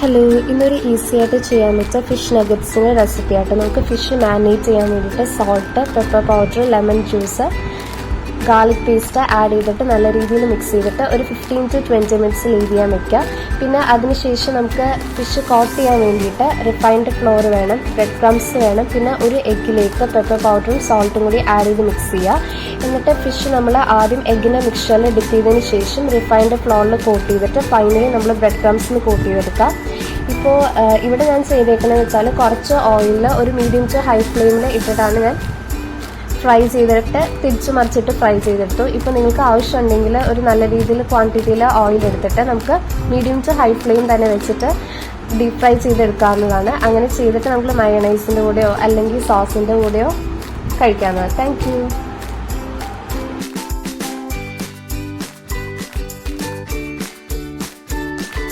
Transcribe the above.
Hello, ഇന്നൊരു easy ആയിട്ട് ചെയ്യാൻ പറ്റുക ഫിഷ് നഗറ്റ്സിൻ്റെ റെസിപ്പി ആയിട്ട്. നമുക്ക് ഫിഷ് മാരിനേറ്റ് ചെയ്യാൻ വേണ്ടിയിട്ട് salt, pepper powder, lemon juice, garlic paste add ചെയ്തിട്ട് നല്ല രീതിയിൽ മിക്സ് ചെയ്തിട്ട് ഒരു 15 to 20 മിനിറ്റ്സ് ലീവ് ചെയ്യാൻ വെക്കുക. പിന്നെ അതിനുശേഷം നമുക്ക് ഫിഷ് കോട്ട് ചെയ്യാൻ വേണ്ടിയിട്ട് റിഫൈൻഡ് ഫ്ലോർ വേണം, ബ്രെഡ് ക്രംസ് വേണം, പിന്നെ ഒരു എഗ്ഗിലേക്ക് പെപ്പർ പൗഡറും സോൾട്ടും കൂടി ആഡ് ചെയ്ത് മിക്സ് ചെയ്യുക. എന്നിട്ട് ഫിഷ് നമ്മൾ ആദ്യം എഗ്ഗിൻ്റെ മിക്സ്ചറിൽ ഡിപ്പ് ചെയ്തതിന് ശേഷം റിഫൈൻഡ് ഫ്ലോറിൽ കോട്ട് ചെയ്തിട്ട് ഫൈനലി നമ്മൾ ബ്രെഡ് ക്രംസിന് കോട്ട് ചെയ്തെടുക്കുക. ഇപ്പോൾ ഇവിടെ ഞാൻ ചെയ്തേക്കുന്നത് വെച്ചാൽ കുറച്ച് ഓയിലിൽ ഒരു മീഡിയം ടു ഹൈ ഫ്ലെയിമിൽ ഇട്ടിട്ടാണ് ഞാൻ ഫ്രൈ ചെയ്തിട്ട് തിരിച്ച് മറിച്ചിട്ട് ഫ്രൈ ചെയ്തെടുത്തു. ഇപ്പോൾ നിങ്ങൾക്ക് ആവശ്യമുണ്ടെങ്കിൽ ഒരു നല്ല രീതിയിൽ ക്വാണ്ടിറ്റിയിൽ ഓയിൽ എടുത്തിട്ട് നമുക്ക് മീഡിയം ടു ഹൈ ഫ്ലെയിം തന്നെ വെച്ചിട്ട് ഡീപ് ഫ്രൈ ചെയ്തെടുക്കാവുന്നതാണ്. അങ്ങനെ ചെയ്തിട്ട് നമുക്ക് മയോണൈസിൻ്റെ കൂടെയോ അല്ലെങ്കിൽ സോസിൻ്റെ കൂടെയോ കഴിക്കാവുന്നതാണ്. Thank you.